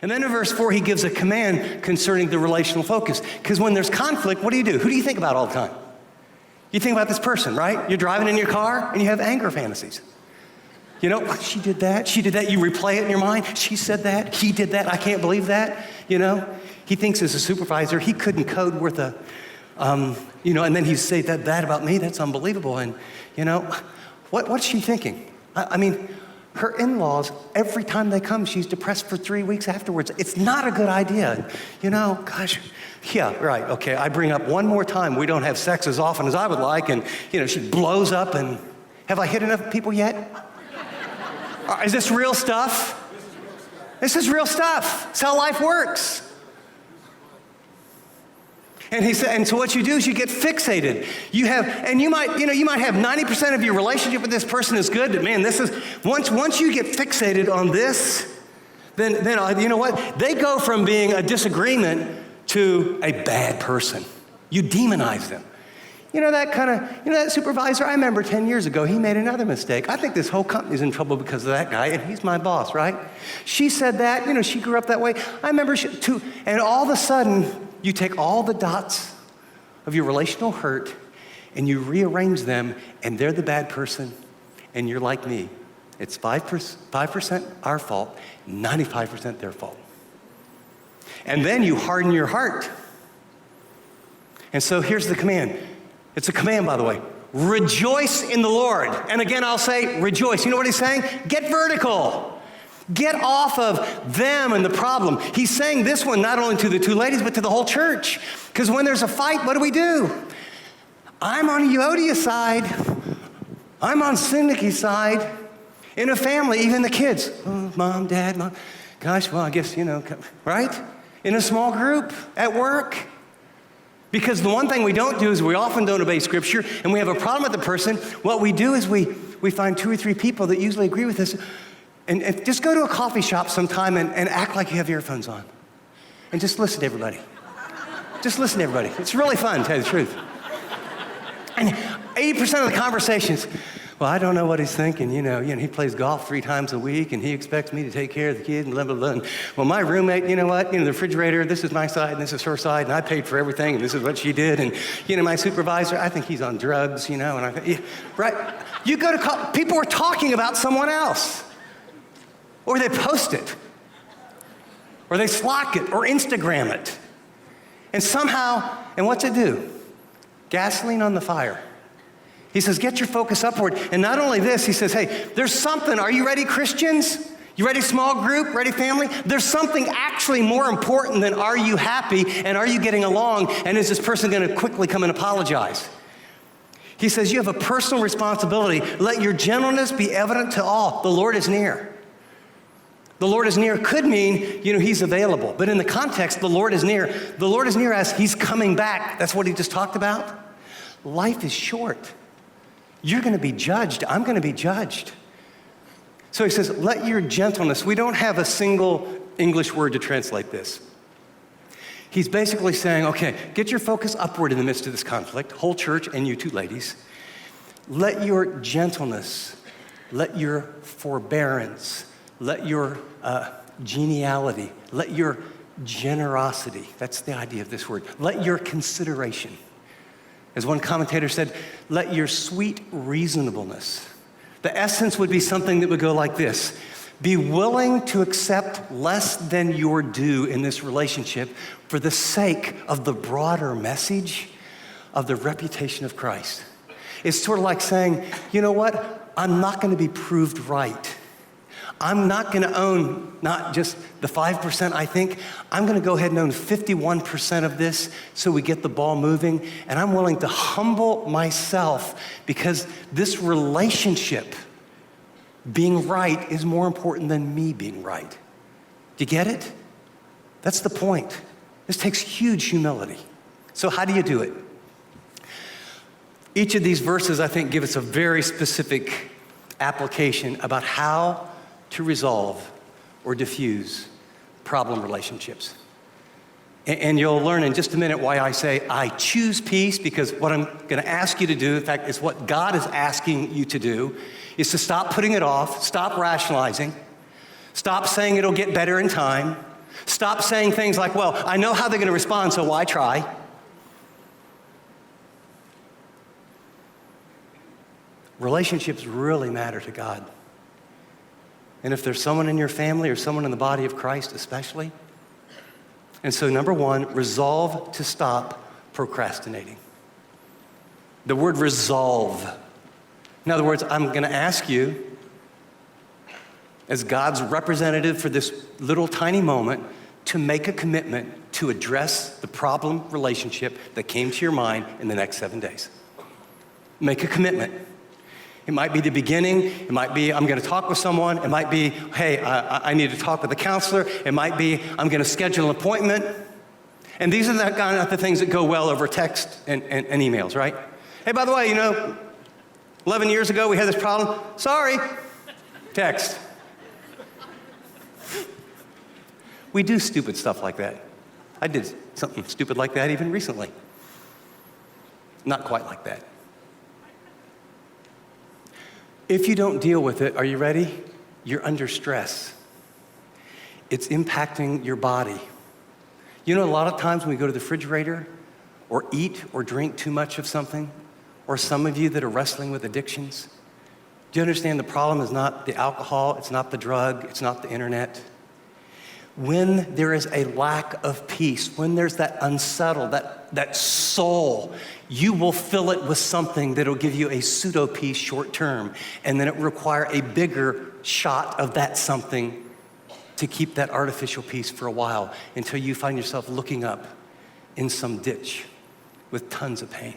And then in verse 4, he gives a command concerning the relational focus. Because when there's conflict, what do? Who do you think about all the time? You think about this person, right? You're driving in your car and you have anger fantasies. You know, she did that. You replay it in your mind. She said that. He did that. I can't believe that. You know, he thinks as a supervisor, he couldn't code worth a, you know, and then he'd say that about me. That's unbelievable. And, you know, what's she thinking? I mean, her in-laws, every time they come, she's depressed for 3 weeks afterwards. It's not a good idea. You know, gosh, yeah, right, okay. I bring up one more time, we don't have sex as often as I would like, and, you know, she blows up, and have I hit enough people yet? Is this real stuff? This is real stuff. It's how life works. And he said, and so what you do is you get fixated. You might have 90% of your relationship with this person is good, but man, this is, once you get fixated on this, then you know what? They go from being a disagreement to a bad person. You demonize them. You know that supervisor, I remember 10 years ago, he made another mistake. I think this whole company's in trouble because of that guy, and he's my boss, right? She said that, you know, she grew up that way. I remember and all of a sudden, you take all the dots of your relational hurt and you rearrange them, and they're the bad person, and you're like me. It's 5% our fault, 95% their fault. And then you harden your heart. And so here's the command. It's a command, by the way. Rejoice in the Lord. And again, I'll say rejoice. You know what he's saying? Get vertical. Get off of them and the problem. He's saying this one not only to the two ladies, but to the whole church. Because when there's a fight, what do? I'm on Euodia's side. I'm on Syntyche's side. In a family, even the kids. Oh, mom, dad, mom. Gosh, well, I guess, you know, right? In a small group, at work. Because the one thing we don't do is we often don't obey Scripture, and we have a problem with the person. What we do is we find 2 or 3 people that usually agree with us, and just go to a coffee shop sometime and act like you have earphones on. And just listen to everybody. Just listen to everybody. It's really fun, to tell you the truth. And 80% of the conversations, well, I don't know what he's thinking, you know, he plays golf 3 times a week, and he expects me to take care of the kids, and blah, blah, blah. And, well, my roommate, you know what, the refrigerator, this is my side, and this is her side, and I paid for everything, and this is what she did. And, my supervisor, I think he's on drugs, and I think, yeah, right? You go to people are talking about someone else. Or they post it, or they Slack it, or Instagram it. And somehow, and what's it do? Gasoline on the fire. He says, get your focus upward. And not only this, he says, hey, there's something. Are you ready, Christians? You ready, small group? Ready, family? There's something actually more important than are you happy and are you getting along, and is this person going to quickly come and apologize? He says, you have a personal responsibility. Let your gentleness be evident to all. The Lord is near. The Lord is near could mean, he's available. But in the context, the Lord is near. The Lord is near as he's coming back. That's what he just talked about. Life is short. You're going to be judged. I'm going to be judged. So he says, let your gentleness. We don't have a single English word to translate this. He's basically saying, okay, get your focus upward in the midst of this conflict, whole church and you two ladies. Let your gentleness, let your forbearance, let your geniality, let your generosity, that's the idea of this word, let your consideration. As one commentator said, let your sweet reasonableness. The essence would be something that would go like this. Be willing to accept less than your due in this relationship for the sake of the broader message of the reputation of Christ. It's sort of like saying, you know what? I'm not going to be proved right. I'm not going to own not just the 5% I think. I'm going to go ahead and own 51% of this so we get the ball moving. And I'm willing to humble myself because this relationship, being right, is more important than me being right. Do you get it? That's the point. This takes huge humility. So how do you do it? Each of these verses, I think, give us a very specific application about how to resolve or diffuse problem relationships. And you'll learn in just a minute why I say I choose peace, because what I'm going to ask you to do, in fact, is what God is asking you to do, is to stop putting it off, stop rationalizing, stop saying it'll get better in time, Stop saying things like, well, I know how they're going to respond, so why try? Relationships really matter to God. And if there's someone in your family or someone in the body of Christ especially. And so number one, resolve to stop procrastinating. The word resolve. In other words, I'm going to ask you, as God's representative for this little tiny moment, to make a commitment to address the problem relationship that came to your mind in the next 7 days. Make a commitment. It might be the beginning. It might be, I'm going to talk with someone. It might be, hey, I need to talk with a counselor. It might be, I'm going to schedule an appointment. And these are the kind of the things that go well over text and emails, right? Hey, by the way, 11 years ago we had this problem. Sorry. Text. We do stupid stuff like that. I did something stupid like that even recently. Not quite like that. If you don't deal with it, are you ready? You're under stress. It's impacting your body. A lot of times when we go to the refrigerator or eat or drink too much of something, or some of you that are wrestling with addictions, do you understand the problem is not the alcohol, it's not the drug, it's not the internet? When there is a lack of peace, when there's that unsettled, that soul, you will fill it with something that'll give you a pseudo peace short term, and then it will require a bigger shot of that something to keep that artificial peace for a while until you find yourself looking up in some ditch with tons of pain.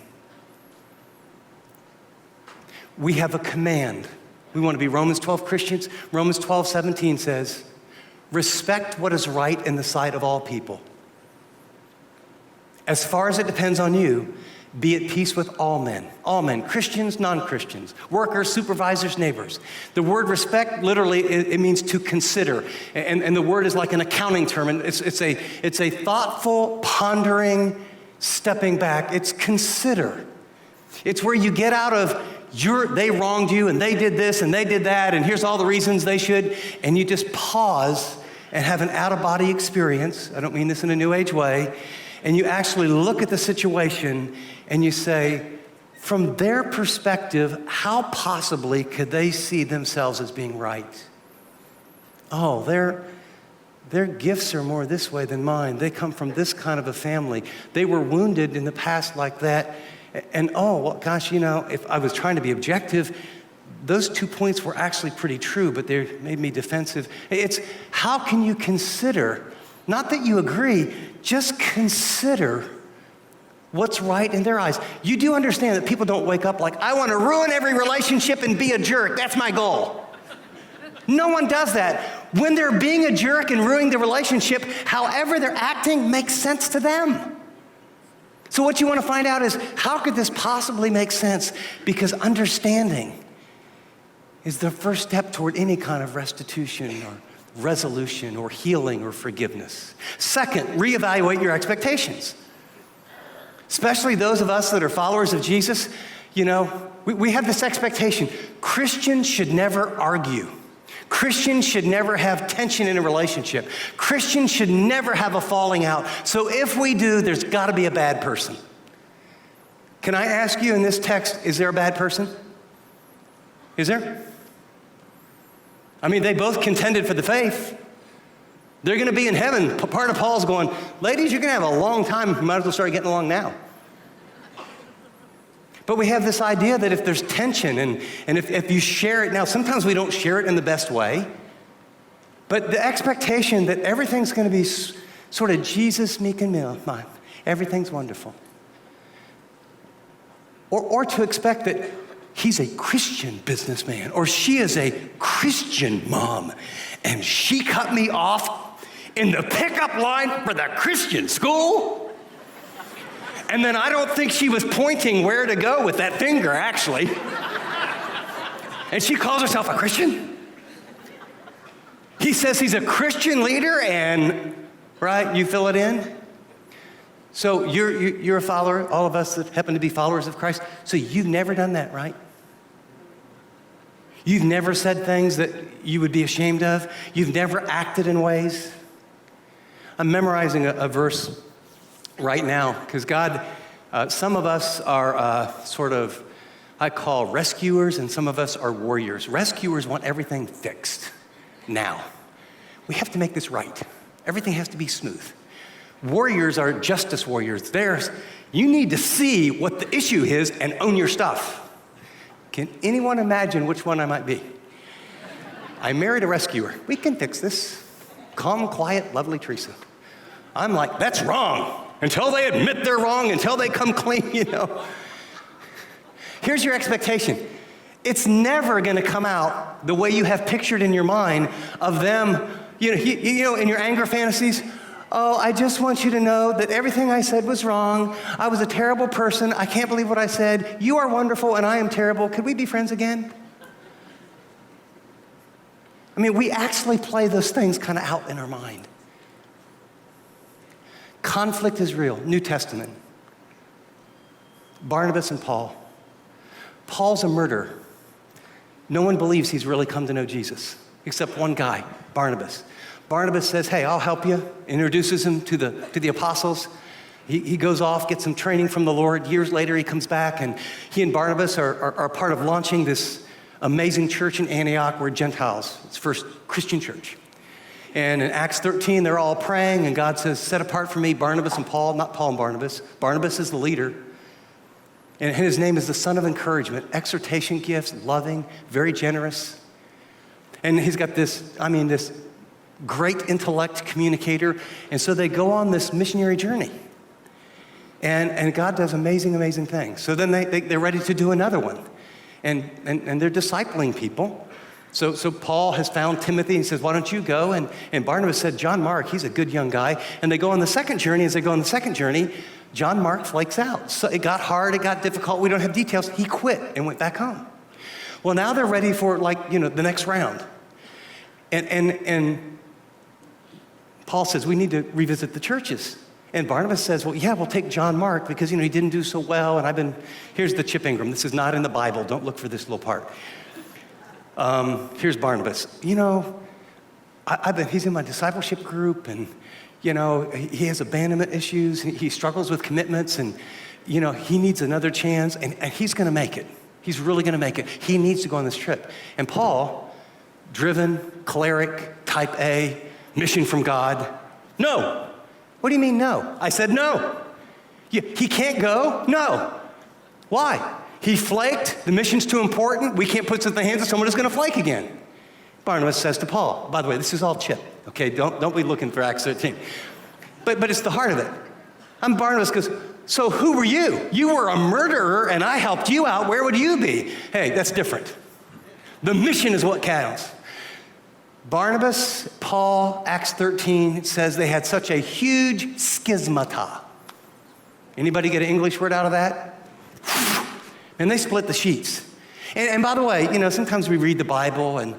We have a command. We want to be Romans 12 Christians. Romans 12:17 says, respect what is right in the sight of all people. As far as it depends on you, be at peace with all men, Christians, non-Christians, workers, supervisors, neighbors. The word respect, literally, it means to consider. And the word is like an accounting term. And it's a thoughtful, pondering, stepping back. It's consider. It's where you get out of they wronged you and they did this and they did that and here's all the reasons they should, and you just pause and have an out-of-body experience. I don't mean this in a New Age way. And you actually look at the situation and you say, from their perspective, how possibly could they see themselves as being right? Oh, their gifts are more this way than mine. They come from this kind of a family. They were wounded in the past like that. And oh, well, gosh, if I was trying to be objective, those 2 points were actually pretty true, but they made me defensive. It's how can you consider, not that you agree, just consider what's right in their eyes. You do understand that people don't wake up like, I want to ruin every relationship and be a jerk. That's my goal. No one does that. When they're being a jerk and ruining the relationship, however they're acting makes sense to them. So what you want to find out is, how could this possibly make sense? Because understanding is the first step toward any kind of restitution or resolution or healing or forgiveness. Second, reevaluate your expectations. Especially those of us that are followers of Jesus, we have this expectation. Christians should never argue. Christians should never have tension in a relationship. Christians should never have a falling out. So if we do, there's got to be a bad person. Can I ask you in this text, is there a bad person? Is there? I mean, they both contended for the faith. They're going to be in heaven. Part of Paul's going, ladies, you're going to have a long time. You might as well start getting along now. But we have this idea that if there's tension and if you share it now, sometimes we don't share it in the best way. But the expectation that everything's going to be sort of Jesus, meek and mild, everything's wonderful. Or to expect that he's a Christian businessman, or she is a Christian mom, and she cut me off in the pickup line for the Christian school. And then I don't think she was pointing where to go with that finger, actually. And she calls herself a Christian. He says he's a Christian leader, and, right, you fill it in. So you're a follower, all of us that happen to be followers of Christ. So you've never done that, right? You've never said things that you would be ashamed of. You've never acted in ways. I'm memorizing a verse right now because God, some of us are sort of, I call rescuers, and some of us are warriors. Rescuers want everything fixed now. We have to make this right. Everything has to be smooth. Warriors are justice warriors. You need to see what the issue is and own your stuff. Can anyone imagine which one I might be? I married a rescuer. We can fix this. Calm, quiet, lovely Teresa. I'm like, that's wrong. Until they admit they're wrong, until they come clean, you know. Here's your expectation. It's never gonna come out the way you have pictured in your mind of them, you know, in your anger fantasies. Oh, I just want you to know that everything I said was wrong. I was a terrible person. I can't believe what I said. You are wonderful and I am terrible. Could we be friends again? I mean, we actually play those things kind of out in our mind. Conflict is real. New Testament. Barnabas and Paul. Paul's a murderer. No one believes he's really come to know Jesus, except one guy, Barnabas. Barnabas says, hey, I'll help you, introduces him to the apostles. He goes off, gets some training from the Lord. Years later, he comes back, and he and Barnabas are part of launching this amazing church in Antioch. We're Gentiles. It's the first Christian church. And in Acts 13, they're all praying, and God says, set apart for me Barnabas and Paul, not Paul and Barnabas. Barnabas is the leader. And his name is the son of encouragement, exhortation gifts, loving, very generous. And he's got this great intellect communicator. And so they go on this missionary journey. And God does amazing, amazing things. So then they're ready to do another one. And they're discipling people. So Paul has found Timothy and says, why don't you go? And Barnabas said, John Mark, he's a good young guy. And they go on the second journey. As they go on the second journey, John Mark flakes out. So it got hard, it got difficult. We don't have details. He quit and went back home. Well, now they're ready for the next round. And Paul says, we need to revisit the churches. And Barnabas says, well, yeah, we'll take John Mark because, he didn't do so well. And here's the Chip Ingram. This is not in the Bible. Don't look for this little part. Here's Barnabas. He's in my discipleship group, and, he has abandonment issues. He struggles with commitments, and, he needs another chance, and he's going to make it. He's really going to make it. He needs to go on this trip. And Paul, driven, choleric, type A, mission from God, no. What do you mean no? I said no. He can't go? No. Why? He flaked. The mission's too important. We can't put it in the hands of someone who's going to flake again. Barnabas says to Paul, by the way, this is all Chip, okay? Don't be looking for Acts 13. But it's the heart of it. I'm Barnabas goes, so who were you? You were a murderer and I helped you out. Where would you be? Hey, that's different. The mission is what counts. Barnabas, Paul, Acts 13, it says they had such a huge schismata. Anybody get an English word out of that? And they split the sheets. And by the way, sometimes we read the Bible, and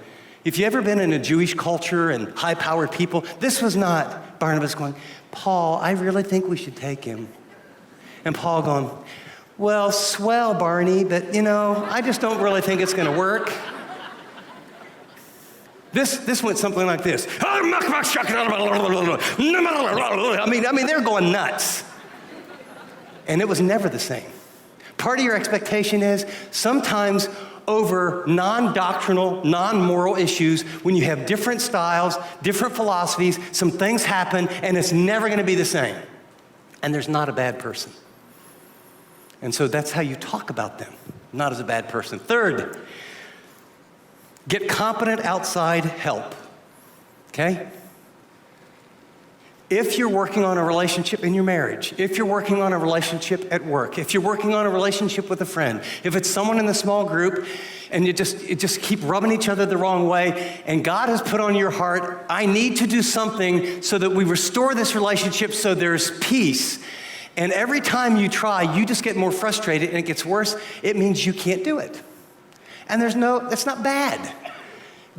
if you've ever been in a Jewish culture and high-powered people, this was not Barnabas going, Paul, I really think we should take him. And Paul going, well, swell, Barney, but, I just don't really think it's going to work. This went something like this. I mean, they're going nuts. And it was never the same. Part of your expectation is sometimes over non-doctrinal, non-moral issues, when you have different styles, different philosophies, some things happen, and it's never going to be the same. And there's not a bad person. And so that's how you talk about them, not as a bad person. Third, get competent outside help, okay? If you're working on a relationship in your marriage, if you're working on a relationship at work, if you're working on a relationship with a friend, if it's someone in the small group and you just keep rubbing each other the wrong way, and God has put on your heart, I need to do something so that we restore this relationship so there's peace. And every time you try, you just get more frustrated and it gets worse, it means you can't do it. And that's not bad.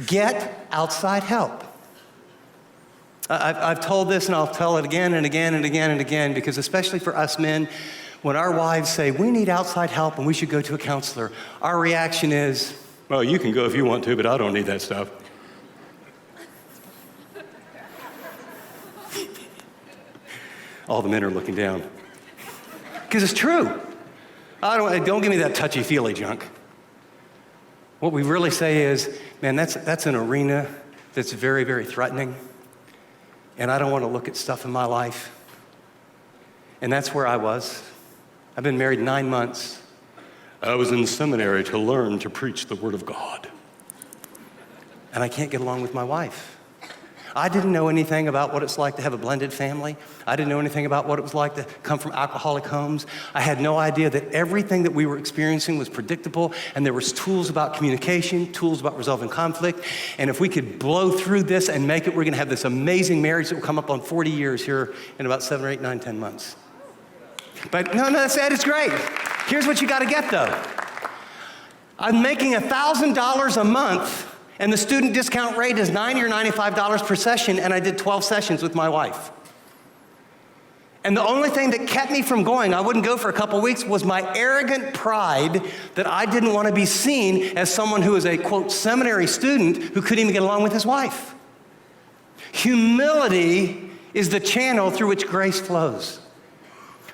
Get outside help. I've told this, and I'll tell it again and again and again and again, because especially for us men, when our wives say, we need outside help and we should go to a counselor, our reaction is, well, you can go if you want to, but I don't need that stuff. All the men are looking down. Because it's true. Don't give me that touchy-feely junk. What we really say is, man, that's an arena that's very, very threatening. And I don't want to look at stuff in my life. And that's where I was. I've been married 9 months. I was in seminary to learn to preach the Word of God. And I can't get along with my wife. I didn't know anything about what it's like to have a blended family. I didn't know anything about what it was like to come from alcoholic homes. I had no idea that everything that we were experiencing was predictable, and there was tools about communication, tools about resolving conflict. And if we could blow through this and make it, we're gonna have this amazing marriage that will come up on 40 years here in about 7 or 8, 9, 10 months. But no, that's it, it's great. Here's what you gotta get though. I'm making $1,000 a month, and the student discount rate is $90 or $95 per session, and I did 12 sessions with my wife. And the only thing that kept me from going, I wouldn't go for a couple weeks, was my arrogant pride that I didn't want to be seen as someone who was a, quote, seminary student who couldn't even get along with his wife. Humility is the channel through which grace flows.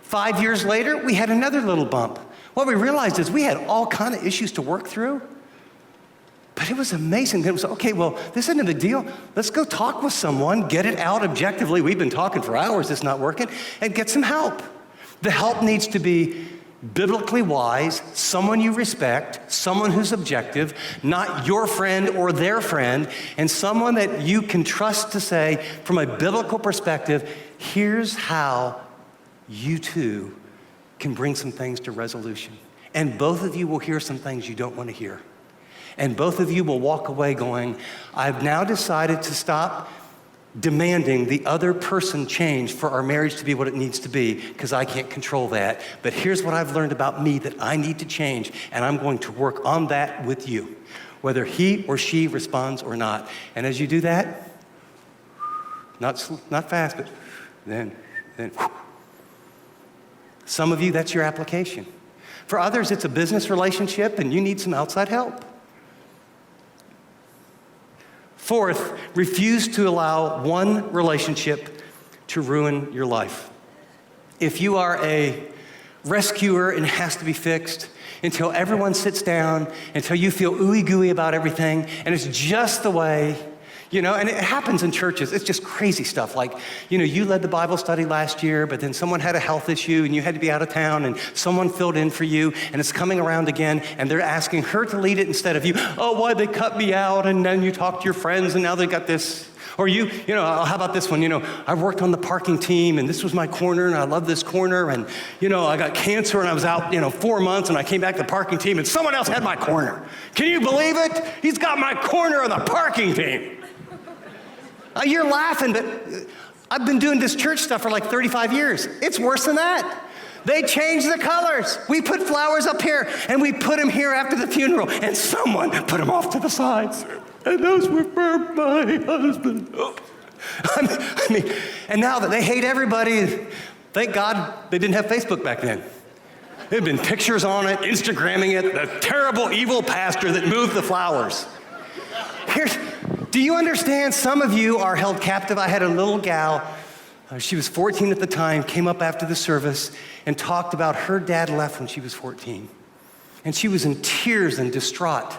5 years later, we had another little bump. What we realized is we had all kind of issues to work through. But it was amazing. It was, okay, well, this isn't a big deal. Let's go talk with someone, get it out objectively. We've been talking for hours, it's not working, and get some help. The help needs to be biblically wise, someone you respect, someone who's objective, not your friend or their friend, and someone that you can trust to say, from a biblical perspective, here's how you two can bring some things to resolution. And both of you will hear some things you don't want to hear. And both of you will walk away going, I've now decided to stop demanding the other person change for our marriage to be what it needs to be, because I can't control that. But here's what I've learned about me that I need to change, and I'm going to work on that with you, whether he or she responds or not. And as you do that, not fast, but then. Some of you, that's your application. For others, it's a business relationship, and you need some outside help. Fourth, refuse to allow one relationship to ruin your life. If you are a rescuer and it has to be fixed, until everyone sits down, until you feel ooey gooey about everything, and it's just the way, and it happens in churches. It's just crazy stuff. Like, you led the Bible study last year, but then someone had a health issue and you had to be out of town and someone filled in for you, and it's coming around again and they're asking her to lead it instead of you. Oh, why'd they cut me out? And then you talk to your friends and now they got this. Or how about this one? I worked on the parking team and this was my corner and I love this corner, and I got cancer and I was out 4 months and I came back to the parking team and someone else had my corner. Can you believe it? He's got my corner on the parking team. You're laughing, but I've been doing this church stuff for like 35 years. It's worse than that. They changed the colors. We put flowers up here, and we put them here after the funeral, and someone put them off to the sides. And those were for my husband. And now that they hate everybody, thank God they didn't have Facebook back then. There had been pictures on it, Instagramming it, the terrible, evil pastor that moved the flowers. Do you understand? Some of you are held captive. I had a little gal, she was 14 at the time, came up after the service and talked about her dad left when she was 14. And she was in tears and distraught.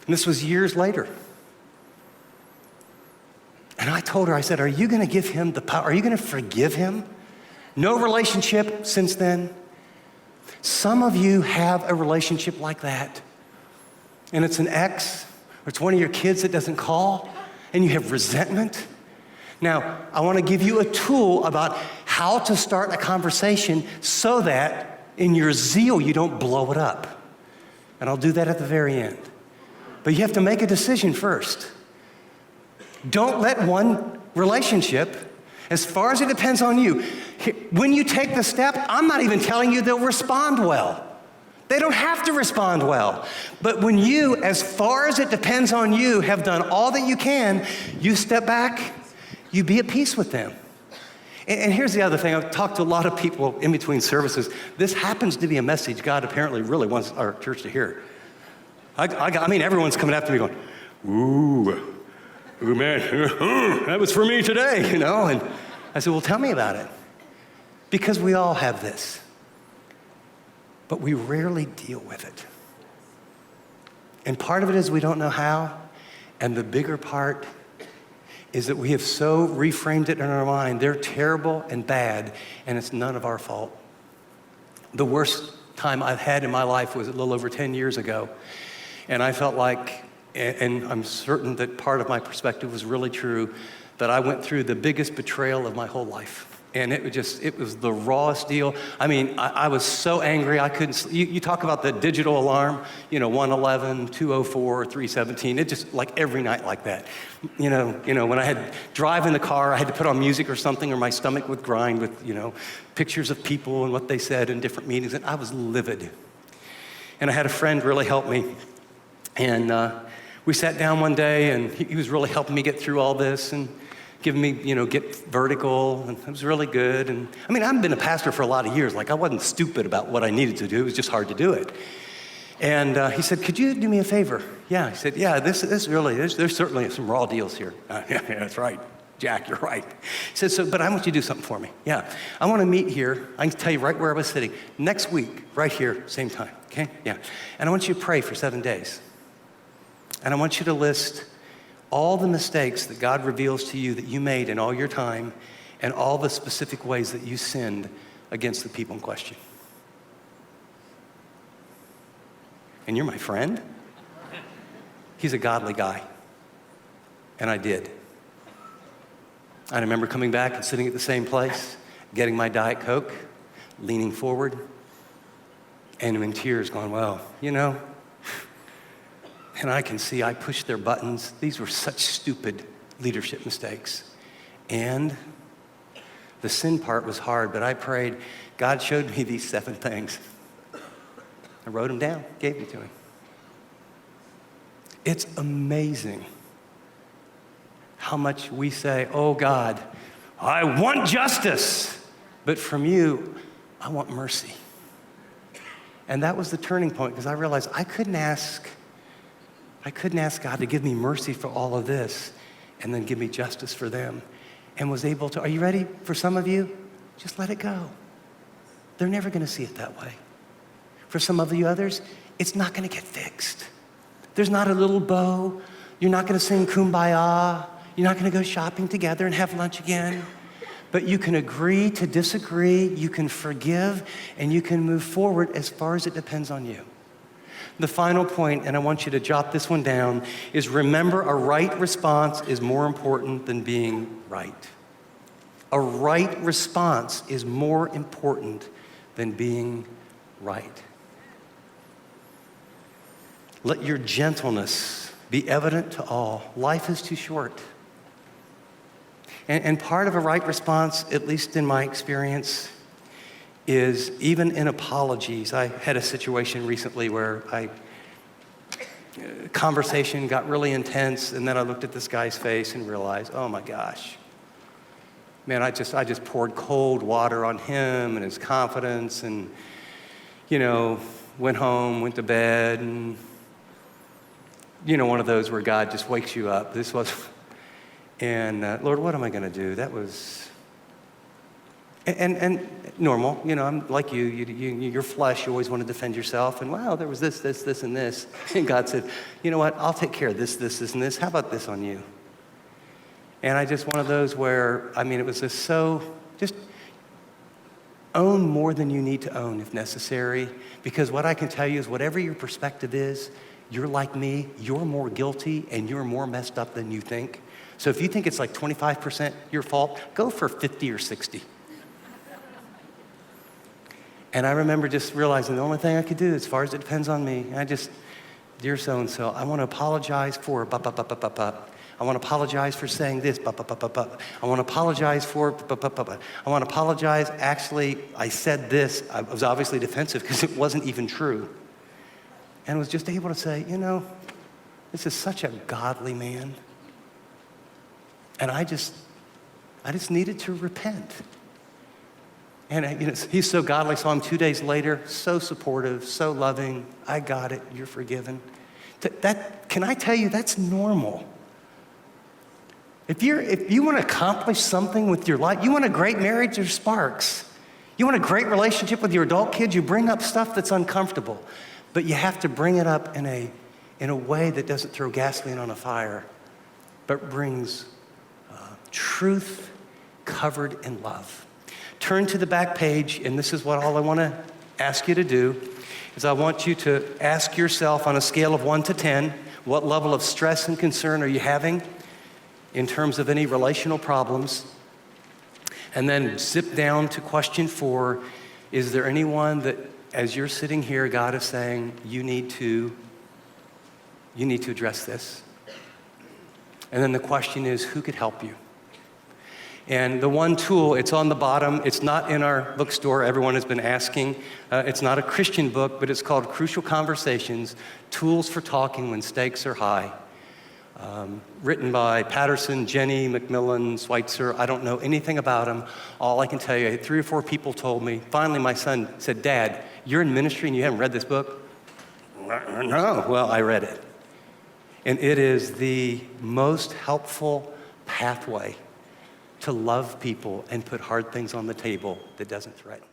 And this was years later. And I told her, I said, are you going to give him the power? Are you going to forgive him? No relationship since then. Some of you have a relationship like that. And it's an ex, or it's one of your kids that doesn't call, and you have resentment. Now, I want to give you a tool about how to start a conversation so that in your zeal, you don't blow it up. And I'll do that at the very end. But you have to make a decision first. Don't let one relationship, as far as it depends on you, when you take the step, I'm not even telling you they'll respond well. They don't have to respond well. But when you, as far as it depends on you, have done all that you can, you step back, you be at peace with them. And here's the other thing. I've talked to a lot of people in between services. This happens to be a message God apparently really wants our church to hear. I mean, everyone's coming after me going, ooh, man, that was for me today, And I said, well, tell me about it. Because we all have this. But we rarely deal with it. And part of it is we don't know how. And the bigger part is that we have so reframed it in our mind. They're terrible and bad, and it's none of our fault. The worst time I've had in my life was a little over 10 years ago. And I felt like, and I'm certain that part of my perspective was really true, that I went through the biggest betrayal of my whole life. And it was the rawest deal. I mean, I was so angry I couldn't sleep. You talk about the digital alarm, 111, 204, 317. It just like every night like that. When I had drive in the car, I had to put on music or something, or my stomach would grind with, pictures of people and what they said in different meetings, and I was livid. And I had a friend really help me. And we sat down one day, and he was really helping me get through all this and giving me, get vertical, and it was really good. And I mean, I've been a pastor for a lot of years. Like, I wasn't stupid about what I needed to do. It was just hard to do it. And he said, could you do me a favor? Yeah, he said, yeah, this really, there's certainly some raw deals here. Yeah, that's right. Jack, you're right. He said, but I want you to do something for me. Yeah, I want to meet here. I can tell you right where I was sitting. Next week, right here, same time, okay? Yeah. And I want you to pray for 7 days. And I want you to list all the mistakes that God reveals to you that you made in all your time, and all the specific ways that you sinned against the people in question. And you're my friend? He's a godly guy. And I did. I remember coming back and sitting at the same place, getting my Diet Coke, leaning forward, and in tears going, well, and I can see I pushed their buttons. These were such stupid leadership mistakes. And the sin part was hard, but I prayed. God showed me these 7 things. I wrote them down, gave them to him. It's amazing how much we say, oh God, I want justice. But from you, I want mercy. And that was the turning point, because I realized I couldn't ask God to give me mercy for all of this and then give me justice for them, and was able to. Are you ready? For some of you, just let it go. They're never going to see it that way. For some of you others, it's not going to get fixed. There's not a little bow. You're not going to sing Kumbaya. You're not going to go shopping together and have lunch again. But you can agree to disagree, you can forgive, and you can move forward as far as it depends on you. The final point, and I want you to jot this one down, is remember a right response is more important than being right. A right response is more important than being right. Let your gentleness be evident to all. Life is too short. And part of a right response, at least in my experience, is even in apologies. I had a situation recently where conversation got really intense, and then I looked at this guy's face and realized, oh my gosh, man, I just poured cold water on him and his confidence, and went home, went to bed, and one of those where God just wakes you up. This was, and Lord, what am I going to do? That was. And normal, I'm like you, your flesh, you always want to defend yourself. And wow, there was this, and this. And God said, you know what, I'll take care of this, and this. How about this on you? And I just, one of those where, it was just own more than you need to own if necessary. Because what I can tell you is whatever your perspective is, you're like me, you're more guilty and you're more messed up than you think. So if you think it's like 25% your fault, go for 50 or 60. And I remember just realizing the only thing I could do, as far as it depends on me, dear so-and-so, I want to apologize for I want to apologize for saying this, I want to apologize for I want to apologize, actually, I said this. I was obviously defensive because it wasn't even true. And was just able to say, this is such a godly man. And I just needed to repent. And he's so godly, saw him 2 days later, so supportive, so loving. I got it, you're forgiven. Can I tell you, that's normal. If you want to accomplish something with your life, you want a great marriage, there's sparks. You want a great relationship with your adult kids? You bring up stuff that's uncomfortable, but you have to bring it up in a way that doesn't throw gasoline on a fire, but brings truth covered in love. Turn to the back page, and this is what all I want to ask you to do, is I want you to ask yourself on a scale of 1 to 10, what level of stress and concern are you having in terms of any relational problems? And then zip down to question 4, is there anyone that, as you're sitting here, God is saying, you need to address this? And then the question is, who could help you? And the one tool, it's on the bottom. It's not in our bookstore. Everyone has been asking. It's not a Christian book, but it's called Crucial Conversations, Tools for Talking When Stakes Are High. Written by Patterson, Jenny, McMillan, Schweitzer. I don't know anything about them. All I can tell you, 3 or 4 people told me. Finally, my son said, Dad, you're in ministry and you haven't read this book? No. Well, I read it. And it is the most helpful pathway to love people and put hard things on the table that doesn't threaten.